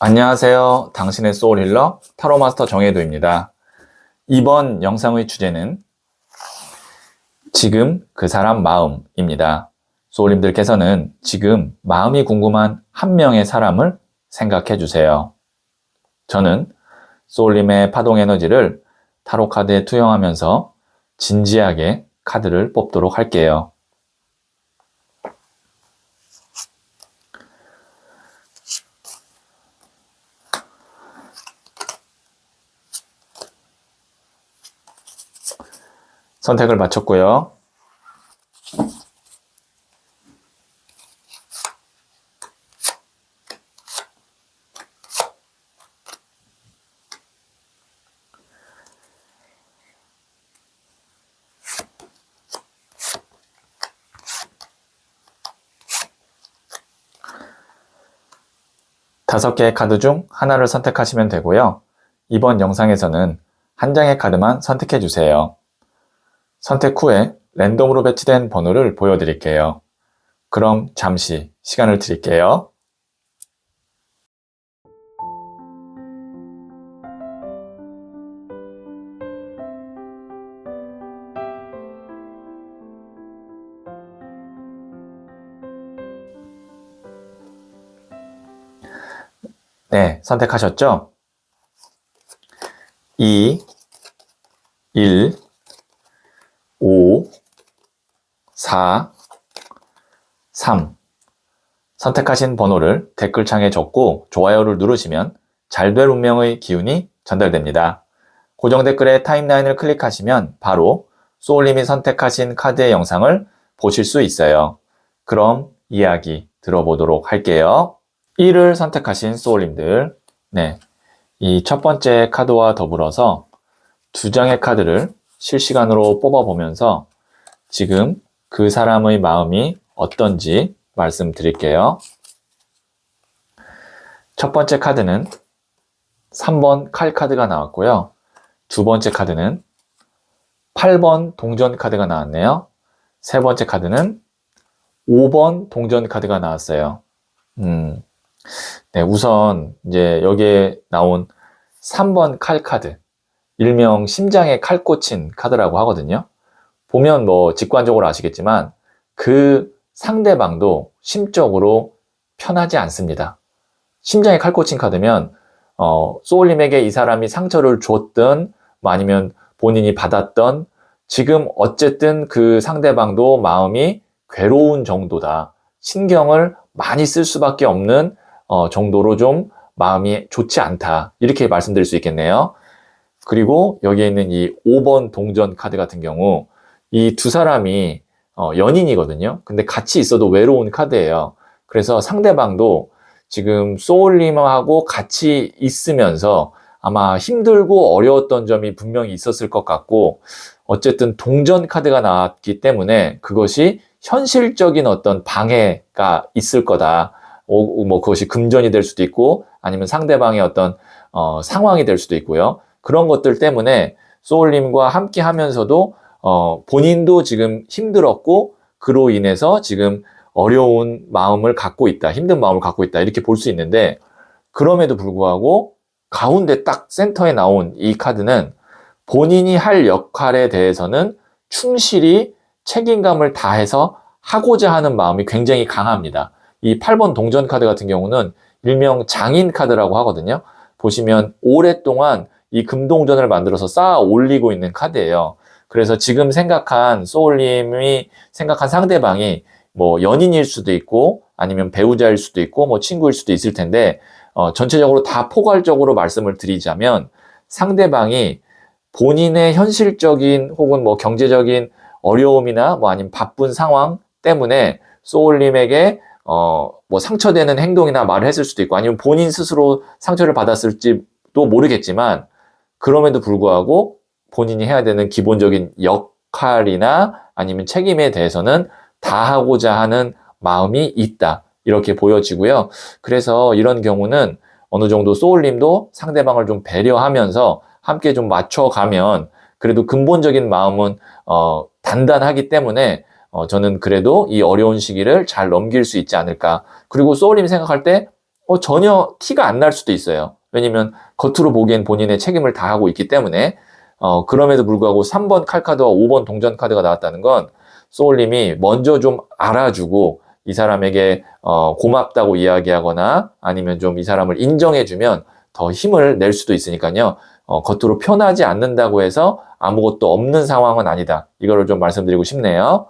안녕하세요. 당신의 소울힐러 타로마스터 정혜도입니다. 이번 영상의 주제는 지금 그 사람 마음입니다. 소울님들께서는 지금 마음이 궁금한 한 명의 사람을 생각해 주세요. 저는 소울님의 파동 에너지를 타로 카드에 투영하면서 진지하게 카드를 뽑도록 할게요. 선택을 마쳤고요. 다섯 개의 카드 중 하나를 선택하시면 되고요. 이번 영상에서는 한 장의 카드만 선택해 주세요. 선택 후에 랜덤으로 배치된 번호를 보여드릴게요. 그럼 잠시 시간을 드릴게요. 네, 선택하셨죠? 2, 1, 5, 4, 3 선택하신 번호를 댓글창에 적고 좋아요를 누르시면 잘 될 운명의 기운이 전달됩니다. 고정 댓글에 타임라인을 클릭하시면 바로 소울님이 선택하신 카드의 영상을 보실 수 있어요. 그럼 이야기 들어보도록 할게요. 1을 선택하신 소울님들, 네, 이 첫 번째 카드와 더불어서 두 장의 카드를 실시간으로 뽑아보면서 지금 그 사람의 마음이 어떤지 말씀드릴게요. 첫 번째 카드는 3번 칼 카드가 나왔고요. 두 번째 카드는 8번 동전 카드가 나왔네요. 세 번째 카드는 5번 동전 카드가 나왔어요. 네, 우선 이제 여기에 나온 3번 칼 카드, 일명 심장에 칼 꽂힌 카드라고 하거든요. 보면 뭐 직관적으로 아시겠지만 그 상대방도 심적으로 편하지 않습니다. 심장에 칼 꽂힌 카드면 소울님에게 이 사람이 상처를 줬든 뭐 아니면 본인이 받았던 지금 어쨌든 그 상대방도 마음이 괴로운 정도다. 신경을 많이 쓸 수밖에 없는 정도로 좀 마음이 좋지 않다. 이렇게 말씀드릴 수 있겠네요. 그리고 여기에 있는 이 5번 동전 카드 같은 경우 이 두 사람이 연인이거든요. 근데 같이 있어도 외로운 카드예요. 그래서 상대방도 지금 소울님하고 같이 있으면서 아마 힘들고 어려웠던 점이 분명히 있었을 것 같고 어쨌든 동전 카드가 나왔기 때문에 그것이 현실적인 어떤 방해가 있을 거다. 뭐 그것이 금전이 될 수도 있고 아니면 상대방의 어떤 상황이 될 수도 있고요. 그런 것들 때문에 소울님과 함께 하면서도 본인도 지금 힘들었고 그로 인해서 지금 어려운 마음을 갖고 있다, 힘든 마음을 갖고 있다 이렇게 볼 수 있는데 그럼에도 불구하고 가운데 딱 센터에 나온 이 카드는 본인이 할 역할에 대해서는 충실히 책임감을 다해서 하고자 하는 마음이 굉장히 강합니다. 이 8번 동전 카드 같은 경우는 일명 장인 카드라고 하거든요. 보시면 오랫동안 이 금동전을 만들어서 쌓아 올리고 있는 카드예요. 그래서 지금 생각한 소울님이 생각한 상대방이 뭐 연인일 수도 있고 아니면 배우자일 수도 있고 뭐 친구일 수도 있을 텐데 전체적으로 다 포괄적으로 말씀을 드리자면 상대방이 본인의 현실적인 혹은 뭐 경제적인 어려움이나 뭐 아니면 바쁜 상황 때문에 소울님에게 뭐 상처되는 행동이나 말을 했을 수도 있고 아니면 본인 스스로 상처를 받았을지도 모르겠지만 그럼에도 불구하고 본인이 해야 되는 기본적인 역할이나 아니면 책임에 대해서는 다 하고자 하는 마음이 있다. 이렇게 보여지고요. 그래서 이런 경우는 어느 정도 소울님도 상대방을 좀 배려하면서 함께 좀 맞춰가면 그래도 근본적인 마음은 단단하기 때문에 저는 그래도 이 어려운 시기를 잘 넘길 수 있지 않을까. 그리고 소울님이 생각할 때 전혀 티가 안 날 수도 있어요. 왜냐면 겉으로 보기엔 본인의 책임을 다하고 있기 때문에 그럼에도 불구하고 3번 칼카드와 5번 동전 카드가 나왔다는 건 소울님이 먼저 좀 알아주고 이 사람에게 고맙다고 이야기하거나 아니면 좀 이 사람을 인정해주면 더 힘을 낼 수도 있으니까요. 겉으로 표현하지 않는다고 해서 아무것도 없는 상황은 아니다. 이거를 좀 말씀드리고 싶네요.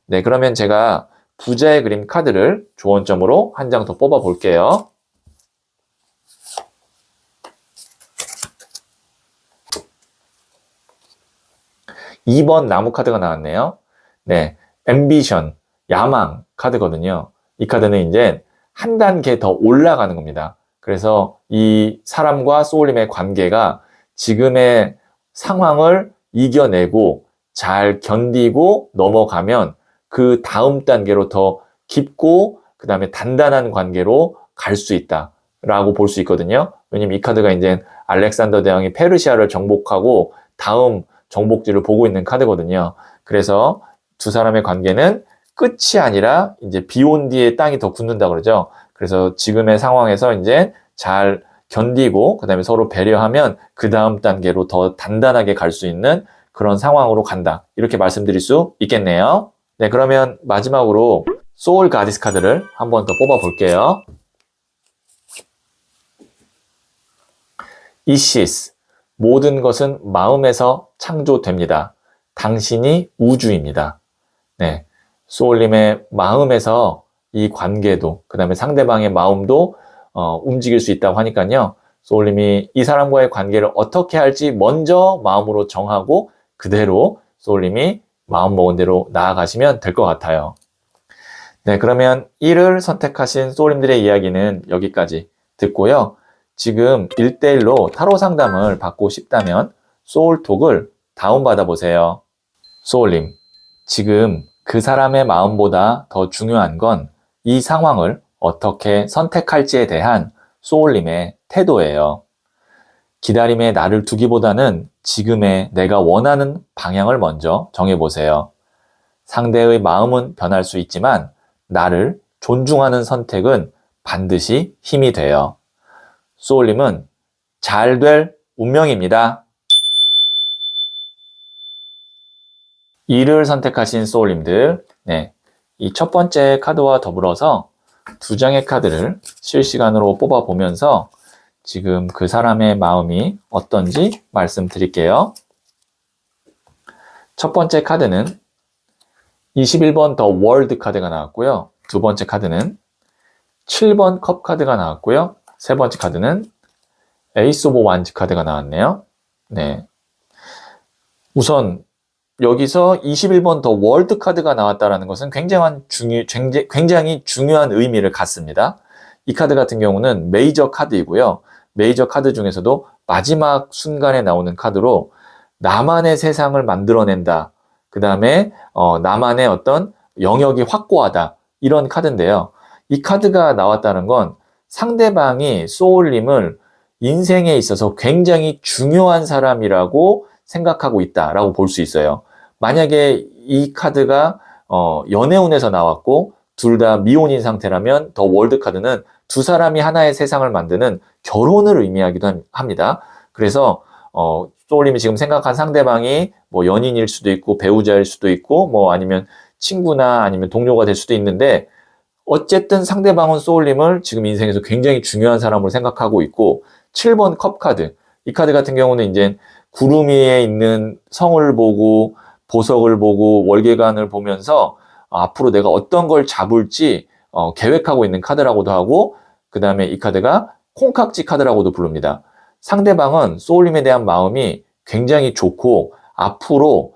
네, 그러면 제가 부자의 그림 카드를 조언점으로 한 장 더 뽑아 볼게요. 2번 나무 카드가 나왔네요. 네, 앰비션, 야망 카드거든요. 이 카드는 이제 한 단계 더 올라가는 겁니다. 그래서 이 사람과 소울님의 관계가 지금의 상황을 이겨내고 잘 견디고 넘어가면 그 다음 단계로 더 깊고 그 다음에 단단한 관계로 갈 수 있다라고 볼 수 있거든요. 왜냐면 이 카드가 이제 알렉산더 대왕이 페르시아를 정복하고 다음 정복지를 보고 있는 카드거든요. 그래서 두 사람의 관계는 끝이 아니라 이제 비 온 뒤에 땅이 더 굳는다 그러죠. 그래서 지금의 상황에서 이제 잘 견디고 그다음에 서로 배려하면 그 다음 단계로 더 단단하게 갈 수 있는 그런 상황으로 간다. 이렇게 말씀드릴 수 있겠네요. 네, 그러면 마지막으로 소울 가디스 카드를 한 번 더 뽑아 볼게요. 이시스, 모든 것은 마음에서 창조됩니다. 당신이 우주입니다. 네, 소울님의 마음에서 이 관계도 그 다음에 상대방의 마음도 움직일 수 있다고 하니까요. 소울님이 이 사람과의 관계를 어떻게 할지 먼저 마음으로 정하고 그대로 소울님이 마음먹은 대로 나아가시면 될 것 같아요. 네, 그러면 1을 선택하신 소울님들의 이야기는 여기까지 듣고요. 지금 1대1로 타로 상담을 받고 싶다면 소울톡을 다운받아 보세요. 소울님, 지금 그 사람의 마음보다 더 중요한 건 이 상황을 어떻게 선택할지에 대한 소울님의 태도예요. 기다림에 나를 두기보다는 지금의 내가 원하는 방향을 먼저 정해보세요. 상대의 마음은 변할 수 있지만 나를 존중하는 선택은 반드시 힘이 돼요. 소울님은 잘 될 운명입니다. 2를 선택하신 소울님들, 네, 이 첫 번째 카드와 더불어서 두 장의 카드를 실시간으로 뽑아보면서 지금 그 사람의 마음이 어떤지 말씀드릴게요. 첫 번째 카드는 21번 더 월드 카드가 나왔고요. 두 번째 카드는 7번 컵 카드가 나왔고요. 세 번째 카드는 에이스 오브 완즈 카드가 나왔네요. 네. 우선 여기서 21번 더 월드 카드가 나왔다는 것은 굉장히 중요한 의미를 갖습니다. 이 카드 같은 경우는 메이저 카드이고요. 메이저 카드 중에서도 마지막 순간에 나오는 카드로 나만의 세상을 만들어낸다. 그 다음에 나만의 어떤 영역이 확고하다. 이런 카드인데요. 이 카드가 나왔다는 건 상대방이 소울님을 인생에 있어서 굉장히 중요한 사람이라고 생각하고 있다라고 볼 수 있어요. 만약에 이 카드가 연애운에서 나왔고 둘 다 미혼인 상태라면 더 월드 카드는 두 사람이 하나의 세상을 만드는 결혼을 의미하기도 합니다. 그래서 소울님이 지금 생각한 상대방이 뭐 연인일 수도 있고 배우자일 수도 있고 뭐 아니면 친구나 아니면 동료가 될 수도 있는데 어쨌든 상대방은 소울님을 지금 인생에서 굉장히 중요한 사람으로 생각하고 있고 7번 컵 카드, 이 카드 같은 경우는 이제 구름 위에 있는 성을 보고 보석을 보고 월계관을 보면서 앞으로 내가 어떤 걸 잡을지 계획하고 있는 카드라고도 하고 그 다음에 이 카드가 콩깍지 카드라고도 부릅니다. 상대방은 소울님에 대한 마음이 굉장히 좋고 앞으로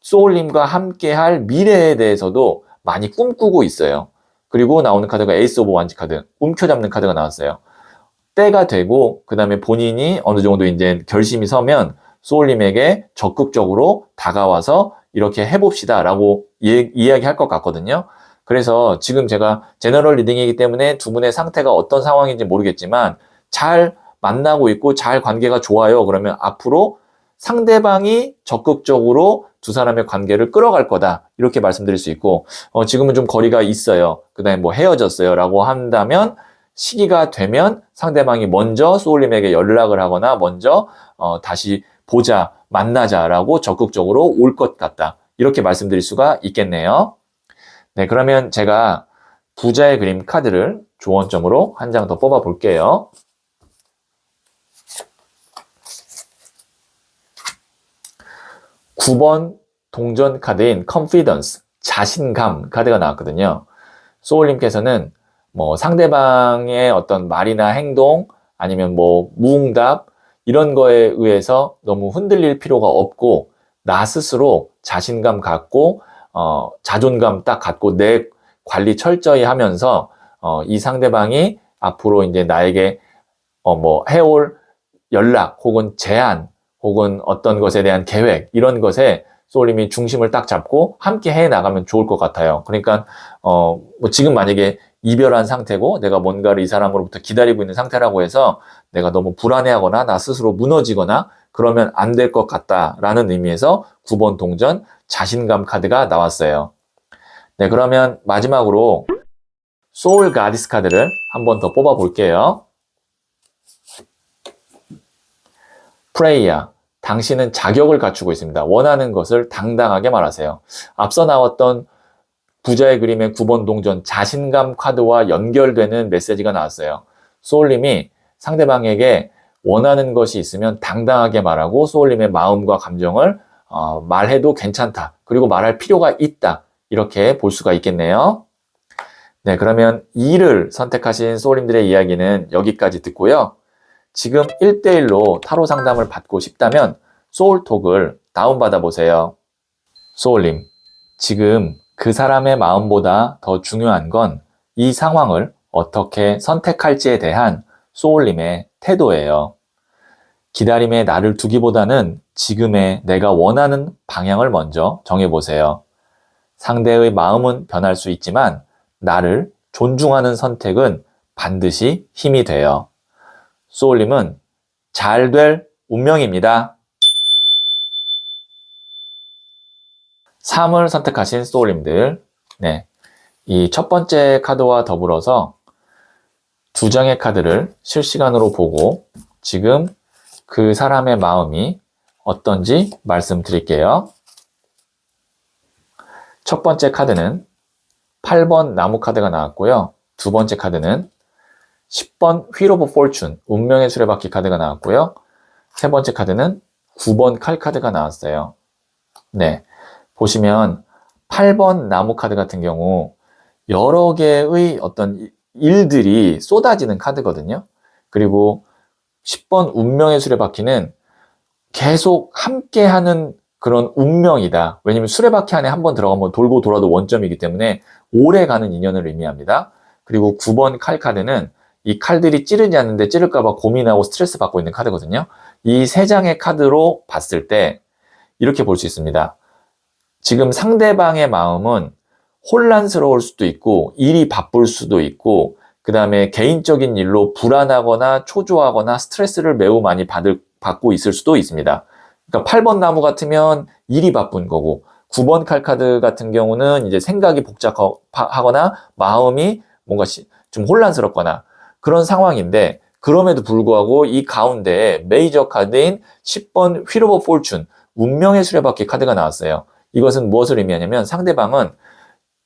소울님과 함께할 미래에 대해서도 많이 꿈꾸고 있어요. 그리고 나오는 카드가 에이스 오브 완즈 카드, 움켜잡는 카드가 나왔어요. 때가 되고 그 다음에 본인이 어느 정도 이제 결심이 서면 소울님에게 적극적으로 다가와서 이렇게 해봅시다 라고 이야기할 것 같거든요. 그래서 지금 제가 제너럴 리딩이기 때문에 두 분의 상태가 어떤 상황인지 모르겠지만 잘 만나고 있고 잘 관계가 좋아요. 그러면 앞으로 상대방이 적극적으로 두 사람의 관계를 끌어갈 거다. 이렇게 말씀드릴 수 있고 지금은 좀 거리가 있어요. 그 다음에 뭐 헤어졌어요. 라고 한다면 시기가 되면 상대방이 먼저 소울님에게 연락을 하거나 먼저 다시 보자, 만나자라고 적극적으로 올 것 같다. 이렇게 말씀드릴 수가 있겠네요. 네, 그러면 제가 부자의 그림 카드를 조언점으로 한 장 더 뽑아 볼게요. 9번 동전 카드인 confidence, 자신감 카드가 나왔거든요. 소울님께서는 뭐 상대방의 어떤 말이나 행동 아니면 뭐 무응답 이런 거에 의해서 너무 흔들릴 필요가 없고 나 스스로 자신감 갖고 자존감 딱 갖고 내 관리 철저히 하면서 이 상대방이 앞으로 이제 나에게 뭐 해올 연락 혹은 제안 혹은 어떤 것에 대한 계획 이런 것에 소울님이 중심을 딱 잡고 함께 해 나가면 좋을 것 같아요. 그러니까 뭐 지금 만약에 이별한 상태고 내가 뭔가를 이 사람으로부터 기다리고 있는 상태라고 해서 내가 너무 불안해하거나 나 스스로 무너지거나 그러면 안 될 것 같다라는 의미에서 9번 동전 자신감 카드가 나왔어요. 네, 그러면 마지막으로 소울 가디스 카드를 한 번 더 뽑아 볼게요. 프레이야, 당신은 자격을 갖추고 있습니다. 원하는 것을 당당하게 말하세요. 앞서 나왔던 부자의 그림의 9번 동전 자신감 카드와 연결되는 메시지가 나왔어요. 소울님이 상대방에게 원하는 것이 있으면 당당하게 말하고 소울님의 마음과 감정을 말해도 괜찮다. 그리고 말할 필요가 있다. 이렇게 볼 수가 있겠네요. 네, 그러면 2를 선택하신 소울님들의 이야기는 여기까지 듣고요. 지금 1대1로 타로 상담을 받고 싶다면 소울톡을 다운받아 보세요. 소울님, 지금 그 사람의 마음보다 더 중요한 건 이 상황을 어떻게 선택할지에 대한 소울님의 태도예요. 기다림에 나를 두기보다는 지금의 내가 원하는 방향을 먼저 정해보세요. 상대의 마음은 변할 수 있지만 나를 존중하는 선택은 반드시 힘이 돼요. 소울님은 잘 될 운명입니다. 3을 선택하신 소울님들, 네, 이 첫 번째 카드와 더불어서 두 장의 카드를 실시간으로 보고 지금 그 사람의 마음이 어떤지 말씀드릴게요. 첫 번째 카드는 8번 나무 카드가 나왔고요. 두 번째 카드는 10번 Wheel of Fortune, 운명의 수레바퀴 카드가 나왔고요. 세 번째 카드는 9번 칼 카드가 나왔어요. 네, 보시면 8번 나무 카드 같은 경우 여러 개의 어떤 일들이 쏟아지는 카드거든요. 그리고 10번 운명의 수레바퀴는 계속 함께하는 그런 운명이다. 왜냐면 수레바퀴 안에 한번 들어가면 돌고 돌아도 원점이기 때문에 오래 가는 인연을 의미합니다. 그리고 9번 칼 카드는 이 칼들이 찌르지 않는데 찌를까봐 고민하고 스트레스 받고 있는 카드거든요. 이 세 장의 카드로 봤을 때 이렇게 볼 수 있습니다. 지금 상대방의 마음은 혼란스러울 수도 있고 일이 바쁠 수도 있고 그 다음에 개인적인 일로 불안하거나 초조하거나 스트레스를 매우 많이 받고 있을 수도 있습니다. 그러니까 8번 나무 같으면 일이 바쁜 거고 9번 칼 카드 같은 경우는 이제 생각이 복잡하거나 마음이 뭔가 좀 혼란스럽거나 그런 상황인데 그럼에도 불구하고 이 가운데에 메이저 카드인 10번 Wheel of Fortune, 운명의 수레바퀴 카드가 나왔어요. 이것은 무엇을 의미하냐면 상대방은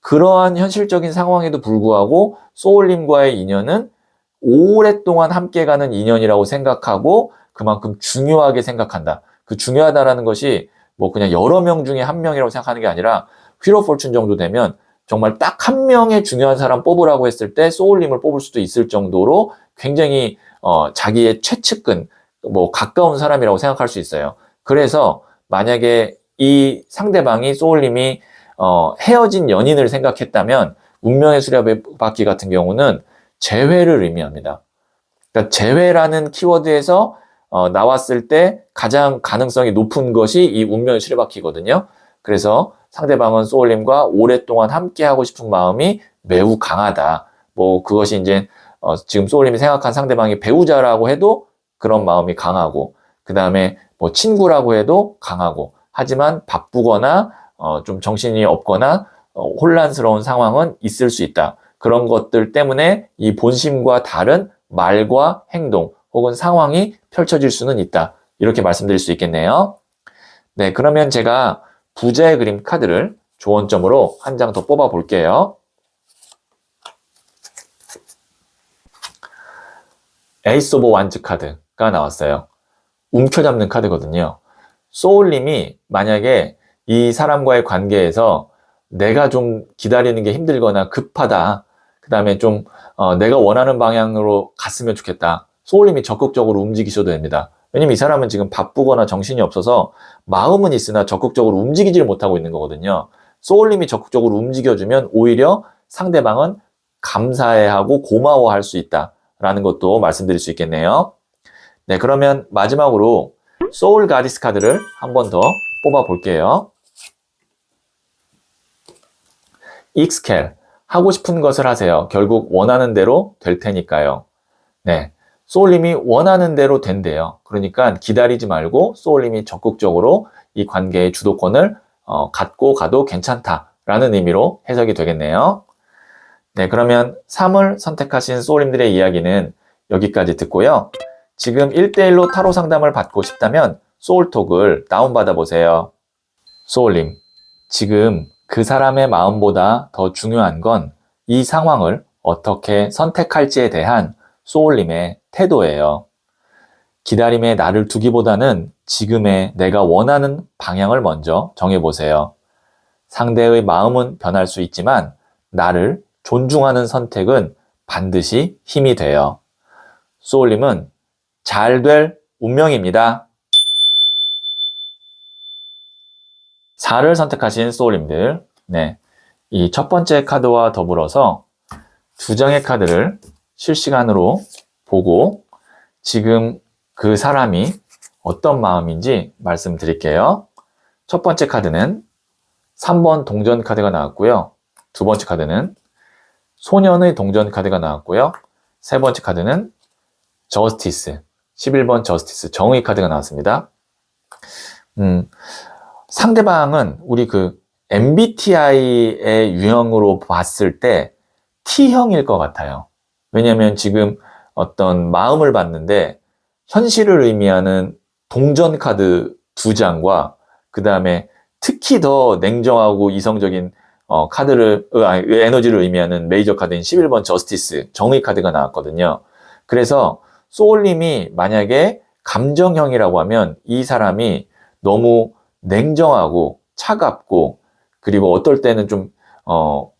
그러한 현실적인 상황에도 불구하고 소울님과의 인연은 오랫동안 함께 가는 인연이라고 생각하고 그만큼 중요하게 생각한다. 그 중요하다라는 것이 뭐 그냥 여러 명 중에 한 명이라고 생각하는 게 아니라 Wheel of Fortune 정도 되면 정말 딱 한 명의 중요한 사람 뽑으라고 했을 때 소울님을 뽑을 수도 있을 정도로 굉장히 자기의 최측근, 뭐 가까운 사람이라고 생각할 수 있어요. 그래서 만약에 이 상대방이 소울님이 헤어진 연인을 생각했다면 운명의 수레바퀴 같은 경우는 재회를 의미합니다. 그러니까 재회라는 키워드에서 나왔을 때 가장 가능성이 높은 것이 이 운명의 수레바퀴거든요. 그래서 상대방은 소울님과 오랫동안 함께하고 싶은 마음이 매우 강하다. 뭐 그것이 이제 지금 소울님이 생각한 상대방이 배우자라고 해도 그런 마음이 강하고 그 다음에 뭐 친구라고 해도 강하고 하지만 바쁘거나 좀 정신이 없거나 혼란스러운 상황은 있을 수 있다. 그런 것들 때문에 이 본심과 다른 말과 행동 혹은 상황이 펼쳐질 수는 있다. 이렇게 말씀드릴 수 있겠네요. 네, 그러면 제가 부자의 그림 카드를 조언점으로 한 장 더 뽑아 볼게요. 에이스 오브 완즈 카드가 나왔어요. 움켜잡는 카드거든요. 소울님이 만약에 이 사람과의 관계에서 내가 좀 기다리는 게 힘들거나 급하다. 그 다음에 좀 내가 원하는 방향으로 갔으면 좋겠다. 소울님이 적극적으로 움직이셔도 됩니다. 왜냐면 이 사람은 지금 바쁘거나 정신이 없어서 마음은 있으나 적극적으로 움직이지를 못하고 있는 거거든요. 소울님이 적극적으로 움직여주면 오히려 상대방은 감사해하고 고마워할 수 있다라는 것도 말씀드릴 수 있겠네요. 네, 그러면 마지막으로 소울 가디스 카드를 한 번 더 뽑아 볼게요. 익스켈, 하고 싶은 것을 하세요. 결국 원하는 대로 될 테니까요. 네, 소울님이 원하는 대로 된대요. 그러니까 기다리지 말고 소울님이 적극적으로 이 관계의 주도권을 갖고 가도 괜찮다라는 의미로 해석이 되겠네요. 네, 그러면 3을 선택하신 소울님들의 이야기는 여기까지 듣고요. 지금 1대1로 타로 상담을 받고 싶다면 소울톡을 다운받아 보세요. 소울님, 지금 그 사람의 마음보다 더 중요한 건 이 상황을 어떻게 선택할지에 대한 소울님의 태도예요. 기다림에 나를 두기보다는 지금의 내가 원하는 방향을 먼저 정해보세요. 상대의 마음은 변할 수 있지만 나를 존중하는 선택은 반드시 힘이 돼요. 소울님은 잘 될 운명입니다. 4를 선택하신 소울님들, 네, 이 첫 번째 카드와 더불어서 두 장의 카드를 실시간으로 보고 지금 그 사람이 어떤 마음인지 말씀드릴게요. 첫 번째 카드는 3번 동전 카드가 나왔고요. 두 번째 카드는 소년의 동전 카드가 나왔고요. 세 번째 카드는 저스티스, 11번 저스티스, 정의 카드가 나왔습니다. 상대방은 우리 그 MBTI의 유형으로 봤을 때 T형일 것 같아요. 왜냐면 지금 어떤 마음을 봤는데 현실을 의미하는 동전 카드 두 장과 그 다음에 특히 더 냉정하고 이성적인 에너지를 의미하는 메이저 카드인 11번 저스티스, 정의 카드가 나왔거든요. 그래서 소울님이 만약에 감정형이라고 하면 이 사람이 너무 냉정하고 차갑고 그리고 어떨 때는 좀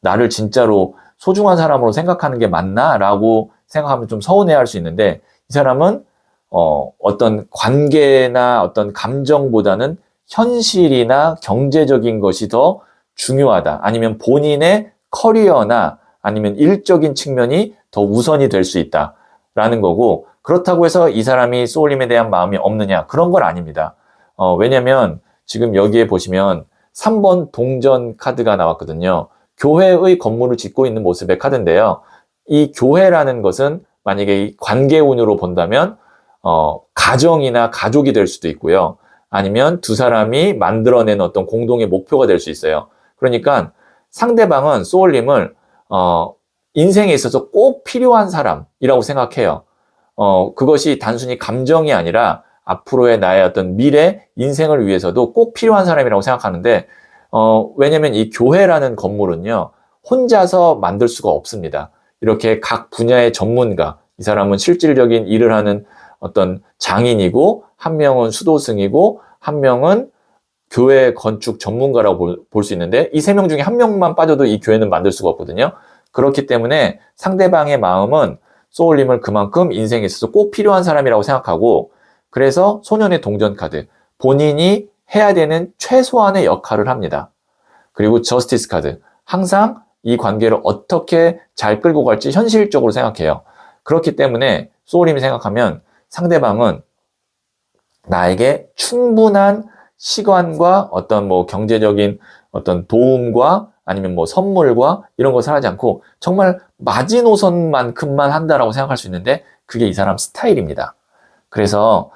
나를 진짜로 소중한 사람으로 생각하는 게 맞나? 라고 생각하면 좀 서운해할 수 있는데 이 사람은 어떤 관계나 어떤 감정보다는 현실이나 경제적인 것이 더 중요하다. 아니면 본인의 커리어나 아니면 일적인 측면이 더 우선이 될 수 있다. 라는 거고 그렇다고 해서 이 사람이 소울님에 대한 마음이 없느냐? 그런 건 아닙니다. 왜냐면 지금 여기에 보시면 3번 동전 카드가 나왔거든요. 교회의 건물을 짓고 있는 모습의 카드인데요. 이 교회라는 것은 만약에 이 관계운으로 본다면 가정이나 가족이 될 수도 있고요. 아니면 두 사람이 만들어낸 어떤 공동의 목표가 될 수 있어요. 그러니까 상대방은 소울님을 인생에 있어서 꼭 필요한 사람이라고 생각해요. 그것이 단순히 감정이 아니라 앞으로의 나의 어떤 미래, 인생을 위해서도 꼭 필요한 사람이라고 생각하는데, 왜냐면 이 교회라는 건물은요, 혼자서 만들 수가 없습니다. 이렇게 각 분야의 전문가, 이 사람은 실질적인 일을 하는 어떤 장인이고, 한 명은 수도승이고, 한 명은 교회 건축 전문가라고 볼 수 있는데, 이 세 명 중에 한 명만 빠져도 이 교회는 만들 수가 없거든요. 그렇기 때문에 상대방의 마음은 소울님을 그만큼 인생에 있어서 꼭 필요한 사람이라고 생각하고, 그래서 소년의 동전 카드, 본인이 해야 되는 최소한의 역할을 합니다. 그리고 저스티스 카드, 항상 이 관계를 어떻게 잘 끌고 갈지 현실적으로 생각해요. 그렇기 때문에 소울님이 생각하면 상대방은 나에게 충분한 시간과 어떤 뭐 경제적인 어떤 도움과 아니면 뭐 선물과 이런 것을 하지 않고 정말 마지노선만큼만 한다라고 생각할 수 있는데 그게 이 사람 스타일입니다. 그래서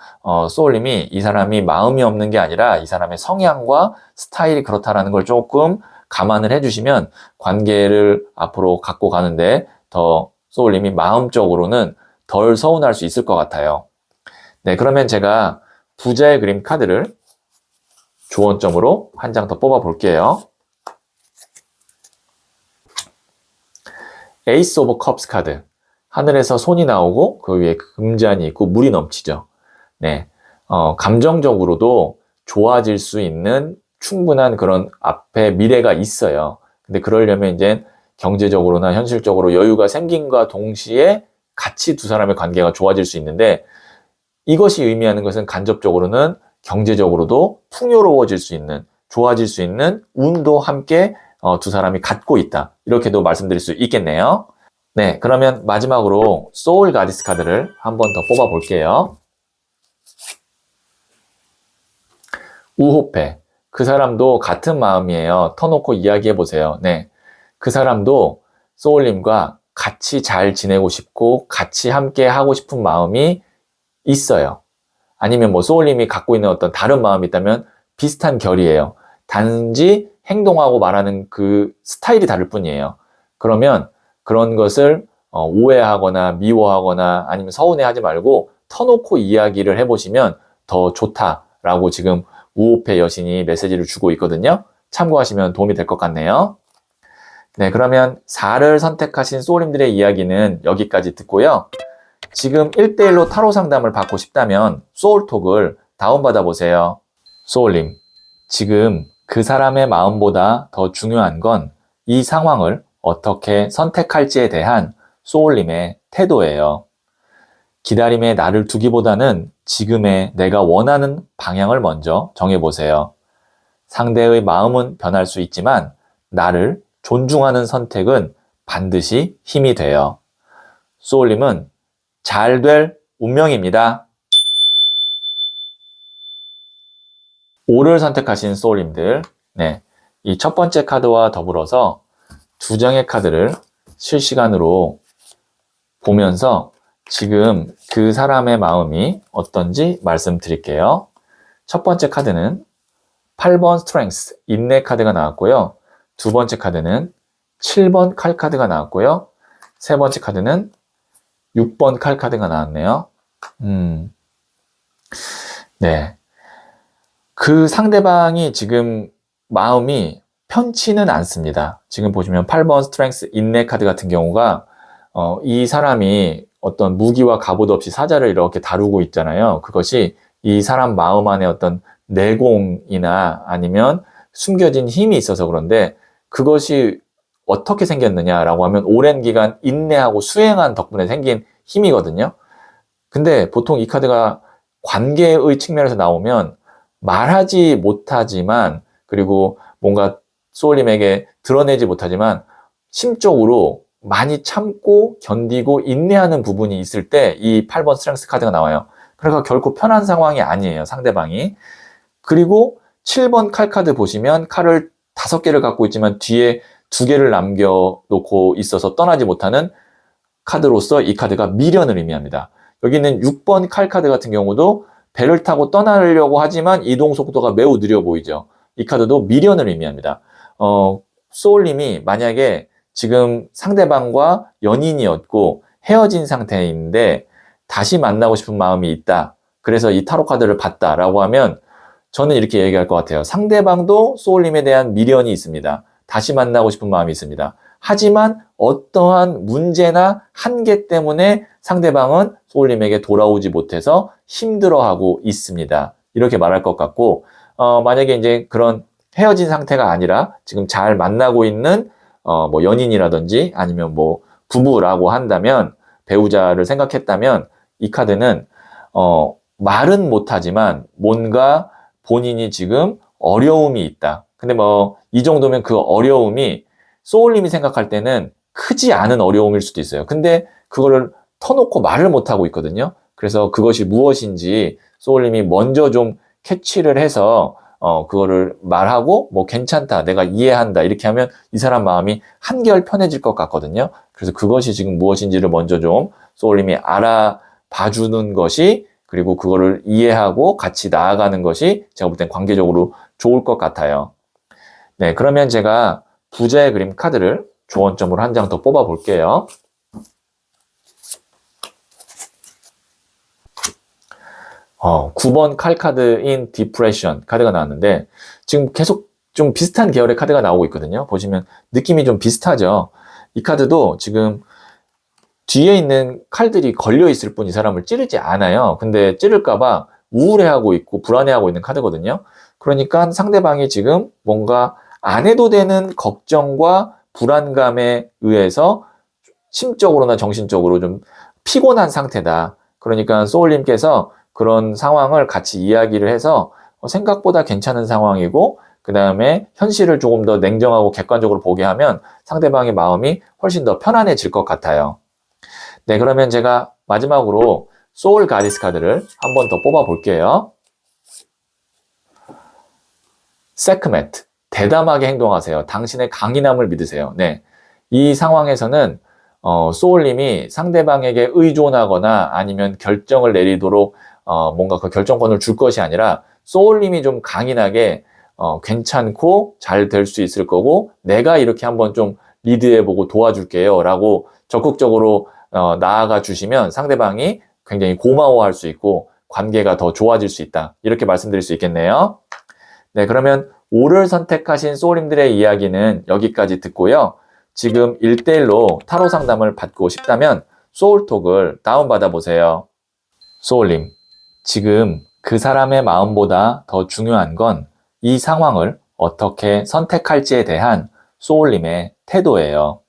소울님이 이 사람이 마음이 없는 게 아니라 이 사람의 성향과 스타일이 그렇다라는 걸 조금 감안을 해주시면 관계를 앞으로 갖고 가는데 더 소울님이 마음적으로는 덜 서운할 수 있을 것 같아요. 네, 그러면 제가 부자의 그림 카드를 조언점으로 한 장 더 뽑아 볼게요. 에이스 오브 컵스 카드. 하늘에서 손이 나오고 그 위에 금잔이 있고 물이 넘치죠. 네, 감정적으로도 좋아질 수 있는 충분한 그런 앞에 미래가 있어요. 근데 그러려면 이제 경제적으로나 현실적으로 여유가 생긴과 동시에 같이 두 사람의 관계가 좋아질 수 있는데, 이것이 의미하는 것은 간접적으로는 경제적으로도 풍요로워질 수 있는, 좋아질 수 있는 운도 함께 두 사람이 갖고 있다. 이렇게도 말씀드릴 수 있겠네요. 네, 그러면 마지막으로 소울 가디스 카드를 한 번 더 뽑아 볼게요. 우호패. 그 사람도 같은 마음이에요. 터놓고 이야기해 보세요. 네, 그 사람도 소울님과 같이 잘 지내고 싶고 같이 함께 하고 싶은 마음이 있어요. 아니면 뭐 소울님이 갖고 있는 어떤 다른 마음이 있다면 비슷한 결이에요. 단지 행동하고 말하는 그 스타일이 다를 뿐이에요. 그러면 그런 것을 오해하거나 미워하거나 아니면 서운해하지 말고 터놓고 이야기를 해보시면 더 좋다라고 지금 우호패 여신이 메시지를 주고 있거든요. 참고하시면 도움이 될 것 같네요. 네, 그러면 4를 선택하신 소울님들의 이야기는 여기까지 듣고요. 지금 1대1로 타로 상담을 받고 싶다면 소울톡을 다운받아 보세요. 소울님, 지금 그 사람의 마음보다 더 중요한 건 이 상황을 어떻게 선택할지에 대한 소울님의 태도예요. 기다림에 나를 두기보다는 지금의 내가 원하는 방향을 먼저 정해보세요. 상대의 마음은 변할 수 있지만 나를 존중하는 선택은 반드시 힘이 돼요. 소울님은 잘 될 운명입니다. 5를 선택하신 소울님들, 네, 이 첫 번째 카드와 더불어서 두 장의 카드를 실시간으로 보면서 지금 그 사람의 마음이 어떤지 말씀드릴게요. 첫 번째 카드는 8번 스트렝스, 인내 카드가 나왔고요. 두 번째 카드는 7번 칼 카드가 나왔고요. 세 번째 카드는 6번 칼 카드가 나왔네요. 네. 그 상대방이 지금 마음이 편치는 않습니다. 지금 보시면 8번 스트렝스 인내 카드 같은 경우가 이 사람이 어떤 무기와 갑옷 없이 사자를 이렇게 다루고 있잖아요. 그것이 이 사람 마음 안에 어떤 내공이나 아니면 숨겨진 힘이 있어서 그런데, 그것이 어떻게 생겼느냐라고 하면 오랜 기간 인내하고 수행한 덕분에 생긴 힘이거든요. 근데 보통 이 카드가 관계의 측면에서 나오면 말하지 못하지만, 그리고 뭔가 소울님에게 드러내지 못하지만 심적으로 많이 참고 견디고 인내하는 부분이 있을 때 이 8번 스트렝스 카드가 나와요. 그러니까 결코 편한 상황이 아니에요, 상대방이. 그리고 7번 칼 카드 보시면 칼을 5개를 갖고 있지만 뒤에 2개를 남겨놓고 있어서 떠나지 못하는 카드로서 이 카드가 미련을 의미합니다. 여기는 6번 칼 카드 같은 경우도 배를 타고 떠나려고 하지만 이동 속도가 매우 느려 보이죠. 이 카드도 미련을 의미합니다. 소울님이 만약에 지금 상대방과 연인이었고 헤어진 상태인데 다시 만나고 싶은 마음이 있다, 그래서 이 타로 카드를 봤다라고 하면 저는 이렇게 얘기할 것 같아요. 상대방도 소울님에 대한 미련이 있습니다. 다시 만나고 싶은 마음이 있습니다. 하지만 어떠한 문제나 한계 때문에 상대방은 소울님에게 돌아오지 못해서 힘들어하고 있습니다. 이렇게 말할 것 같고, 만약에 이제 그런 헤어진 상태가 아니라 지금 잘 만나고 있는 뭐 연인이라든지 아니면 뭐 부부라고 한다면, 배우자를 생각했다면 이 카드는 말은 못하지만 뭔가 본인이 지금 어려움이 있다. 근데 뭐 이 정도면 그 어려움이 소울님이 생각할 때는 크지 않은 어려움일 수도 있어요. 근데 그거를 터놓고 말을 못하고 있거든요. 그래서 그것이 무엇인지 소울님이 먼저 좀 캐치를 해서 그거를 말하고 뭐 괜찮다, 내가 이해한다 이렇게 하면 이 사람 마음이 한결 편해질 것 같거든요. 그래서 그것이 지금 무엇인지를 먼저 좀 소울님이 알아봐주는 것이, 그리고 그거를 이해하고 같이 나아가는 것이 제가 볼 땐 관계적으로 좋을 것 같아요. 네, 그러면 제가 부자의 그림 카드를 조언점으로 한 장 더 뽑아 볼게요. 9번 칼카드인 디프레션 카드가 나왔는데 지금 계속 좀 비슷한 계열의 카드가 나오고 있거든요. 보시면 느낌이 좀 비슷하죠. 이 카드도 지금 뒤에 있는 칼들이 걸려 있을 뿐 이 사람을 찌르지 않아요. 근데 찌를까봐 우울해하고 있고 불안해하고 있는 카드거든요. 그러니까 상대방이 지금 뭔가 안 해도 되는 걱정과 불안감에 의해서 심적으로나 정신적으로 좀 피곤한 상태다. 그러니까 소울님께서 그런 상황을 같이 이야기를 해서 생각보다 괜찮은 상황이고 그 다음에 현실을 조금 더 냉정하고 객관적으로 보게 하면 상대방의 마음이 훨씬 더 편안해질 것 같아요. 네, 그러면 제가 마지막으로 소울 가디스 카드를 한 번 더 뽑아 볼게요. 세크메트, 대담하게 행동하세요. 당신의 강인함을 믿으세요. 네, 이 상황에서는 소울님이 상대방에게 의존하거나 아니면 결정을 내리도록 뭔가 그 결정권을 줄 것이 아니라 소울님이 좀 강인하게 괜찮고 잘 될 수 있을 거고 내가 이렇게 한번 좀 리드해보고 도와줄게요 라고 적극적으로 나아가 주시면 상대방이 굉장히 고마워할 수 있고 관계가 더 좋아질 수 있다. 이렇게 말씀드릴 수 있겠네요. 네, 그러면 오를 선택하신 소울님들의 이야기는 여기까지 듣고요. 지금 1대1로 타로 상담을 받고 싶다면 소울톡을 다운받아 보세요. 소울님, 지금 그 사람의 마음보다 더 중요한 건 이 상황을 어떻게 선택할지에 대한 소울님의 태도예요.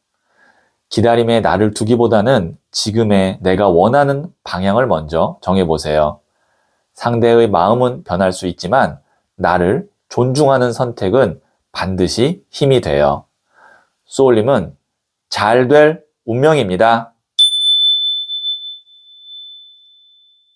기다림에 나를 두기보다는 지금의 내가 원하는 방향을 먼저 정해보세요. 상대의 마음은 변할 수 있지만 나를 존중하는 선택은 반드시 힘이 돼요. 소울님은 잘 될 운명입니다.